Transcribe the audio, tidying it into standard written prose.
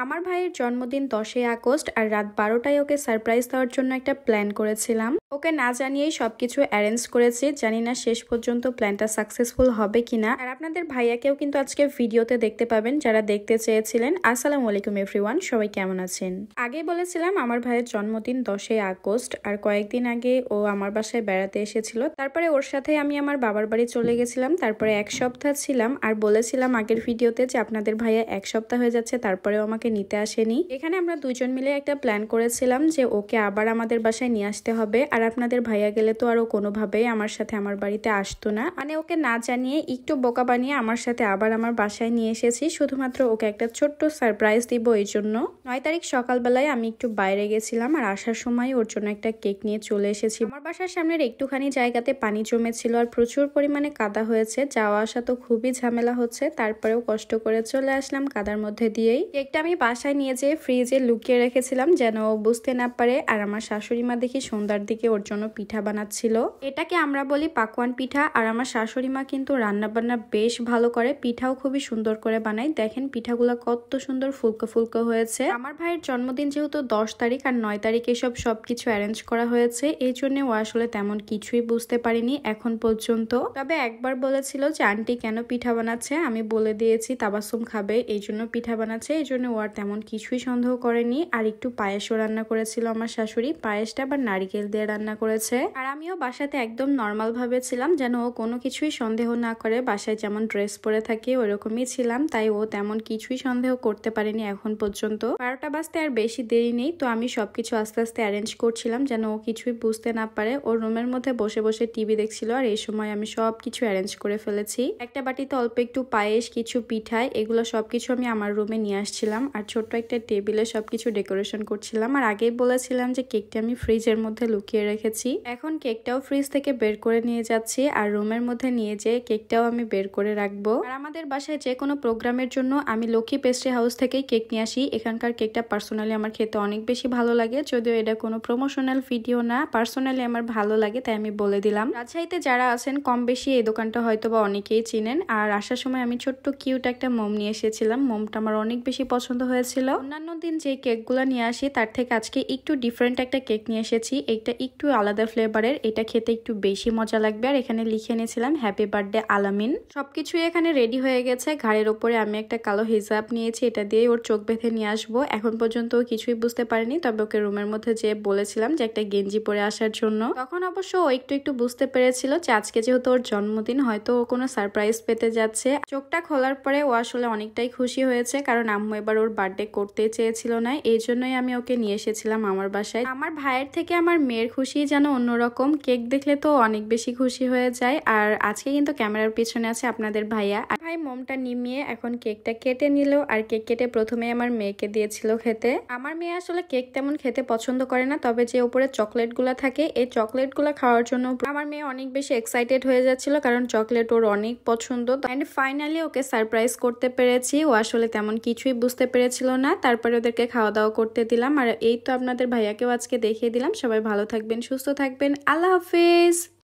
আমার ভাইয়ের জন্মদিন 10ই আগস্ট আর রাত 12টায় ওকে সারপ্রাইজ দেওয়ার জন্য একটা প্ল্যান করেছিলাম। ওকে না জানিয়েই সবকিছু অ্যারেঞ্জ করেছি, জানি না শেষ পর্যন্ত প্ল্যানটা সাকসেসফুল হবে কিনা। আর আপনাদের ভাইয়াকেও কিন্তু আজকে ভিডিওতে দেখতে পাবেন যারা দেখতে চেয়েছিলেন। আসসালামু আলাইকুম এভরিওয়ান, সবাই কেমন আছেন? আগেই বলেছিলাম আমার ভাইয়ের জন্মদিন 10ই আগস্ট, আর কয়েকদিন আগে ও আমার বাসায় বেড়াতে এসেছিল। তারপরে ওর সাথে আমি আমার বাবার বাড়ি চলে গেছিলাম, তারপরে এক সপ্তাহ ছিলাম। আর বলেছিলাম আগের ভিডিওতে যে আপনাদের ভাইয়া এক সপ্তাহ হয়ে যাচ্ছে তারপরেও আমাকে নিতে আসেনি। এখানে আমরা দুইজন মিলে একটা প্ল্যান করেছিলাম যে ওকে আবার আমাদের বাসায় নিয়ে আসতে হবে। আর আপনাদের ভাইয়া গেলে তো আরো কোনোভাবেই আমার সাথে আমার বাড়িতে আসতো না, মানে ওকে না জানিয়ে একটু বোকা বানিয়ে আমার সাথে আবার আমার বাসায় নিয়ে এসেছি, শুধুমাত্র ওকে একটা ছোট্ট সারপ্রাইজ দিব এই জন্য। 9 তারিখ সকালবেলায় আমি একটু বাইরে গেছিলাম, আর আসার সময় ওর জন্য একটা কেক নিয়ে চলে এসেছি। আমার বাসার সামনের একটুখানি জায়গাতে পানি জমেছিল আর প্রচুর পরিমাণে কাদা হয়েছে, যাওয়া আসা তো খুবই ঝামেলা হচ্ছে। তারপরেও কষ্ট করে চলে আসলাম কাদার মধ্যে দিয়েই। কেকটা আমি বাসায় নিয়ে যেয়ে ফ্রিজে লুকিয়ে রেখেছিলাম যেন ও বুঝতে না পারে। আর আমার শাশুড়ি মা দেখি সন্ধ্যার দিকে ওর জন্য পিঠা বানাচ্ছিল, এটাকে আমরা বলি পাকোয়ান পিঠা। আর আমার শাশুড়ি মা কিন্তু রান্না বান্না বেশ ভালো করে, পিঠাও খুবই সুন্দর করে বানায়। দেখেন পিঠাগুলো কত সুন্দর ফুলকো ফুলকো হয়েছে। আমার ভাইয়ের জন্মদিন যেহেতু 10 তারিখ আর 9 তারিখ এসব সবকিছু অ্যারেঞ্জ করা হয়েছে, এই জন্য ও আসলে তেমন কিছুই বুঝতে পারিনি এখন পর্যন্ত। তবে একবার বলেছিল যে আন্টি কেন পিঠা বানাচ্ছে, আমি বলে দিয়েছি তাবাসসুম খাবে এই জন্য পিঠা বানাচ্ছে, এই জন্য ও আর তেমন কিছুই সন্দেহ করেনি। আর একটু পায়েসও রান্না করেছিল আমার শাশুড়ি, পায়েসটা আবার নারিকেল দিয়ে রান্না করেছে। আর আমিও বাসাতে একদম নর্মাল ভাবে ছিলাম যেন ও কোনো কিছুই সন্দেহ না করে। বাসায় যেমন ড্রেস পরে থাকে ওরকমই ছিলাম, তাই ও তেমন কিছুই সন্দেহ করতে পারেনি এখন পর্যন্ত। 12টা বাজতে আর বেশি দেরি নেই, তো আমি সবকিছু আস্তে আস্তে অ্যারেঞ্জ করছিলাম যেন ও কিছুই বুঝতে না পারে। ওর রুমের মধ্যে বসে বসে টিভি দেখছিল, আর এই সময় আমি সবকিছু অ্যারেঞ্জ করে ফেলেছি। একটা বাটিতে অল্প একটু পায়েস, কিছু পিঠাই, এগুলো সবকিছু আমি আমার রুমে নিয়ে আসছিলাম। আর ছোট্ট একটা টেবিলে সবকিছু ডেকোরেশন করছিলাম। আর আগেই বলেছিলাম যে কেকটা আমি ফ্রিজের মধ্যে লুকিয়ে রেখেছি, এখন কেকটাও ফ্রিজ থেকে বের করে নিয়ে যাচ্ছি। আর রুমের মধ্যে নিয়ে যেয়ে কেকটাও আমি বের করে রাখবো। আর আমাদের বাসায় যে কোনো প্রোগ্রামের জন্য আমি লক্ষ্মী পেস্ট্রি হাউস থেকেই কেক নিয়ে আসি। এখানকার কেকটা পার্সোনালি আমার খেতে অনেক বেশি ভালো লাগে, যদিও এটা কোনো প্রমোশনাল ভিডিও না, পার্সোনালি আমার ভালো লাগে তাই আমি বলে দিলাম। রাজশাহীতে যারা আছেন কম বেশি এই দোকানটা হয়তো বা অনেকেই চিনেন। আর আসার সময় আমি ছোট্ট কিউট একটা মোম নিয়ে এসেছিলাম, মোমটা আমার অনেক বেশি পছন্দ হয়েছিল। অন্যান্য দিন যে কেকগুলো নিয়ে আসি তার থেকে আজকে একটু ডিফারেন্ট একটা কেক নিয়ে এসেছি, এটা একটু আলাদা ফ্লেভারের, এটা খেতে একটু বেশি মজা লাগবে। আর এখানে লিখে নিয়েছিলাম হ্যাপি বার্থডে আলামিন। সবকিছুই এখানে রেডি হয়ে গেছে। ঘাড়ের ওপরে আমি একটা কালো হিজাব নিয়েছি, এটা দিয়ে ওর চোখ বেঁধে নিয়ে আসবো। এখন পর্যন্ত ও কিছুই বুঝতে পারেনি, তবে ওকে রুমের মধ্যে যে বলেছিলাম যে একটা গেঞ্জি পরে আসার জন্য, তখন অবশ্য ও একটু একটু বুঝতে পেরেছিল যে আজকে যেহেতু ওর জন্মদিন হয়তো ও কোনো সারপ্রাইজ পেতে যাচ্ছে। চোখটা খোলার পরে ও আসলে অনেকটাই খুশি হয়েছে, কারণ আম্মু এবার ওর বার্থডে করতে চেয়েছিল না, এই জন্যই আমি ওকে নিয়ে এসেছিলাম আমার বাসায়। আমার ভাইয়ের থেকে আমার মেয়ের খুশি যেন অন্যরকম, কেক দেখলে তো অনেক বেশি খুশি হয়ে যায়। আর আজকে কিন্তু ক্যামেরার পিছনে আছে আপনাদের ভাইয়া। আর ভাই মোমটা নিমিয়ে এখন কেকটা কেটে নিল, আর কেক কেটে প্রথমে আমার মেয়েকে দিয়েছিল খেতে। আমার মেয়ে আসলে কেক তেমন খেতে পছন্দ করে না, তবে যে উপরে চকলেট গুলা থাকে এই চকলেট গুলা খাওয়ার জন্য আমার মেয়ে অনেক বেশি এক্সাইটেড হয়ে যাচ্ছিল, কারণ চকলেট ওর অনেক পছন্দ। এন্ড ফাইনালি ওকে সারপ্রাইজ করতে পেরেছি, ও আসলে তেমন কিছুই বুঝতে পেরেছিল না। তারপরে ওদেরকে খাওয়া দাওয়া করতে দিলাম। আর এই তো আপনাদের ভাইয়াকেও আজকে দেখিয়ে দিলাম। সবাই ভালো থাকবেন, সুস্থ থাকবেন, আল্লাহ হাফেজ।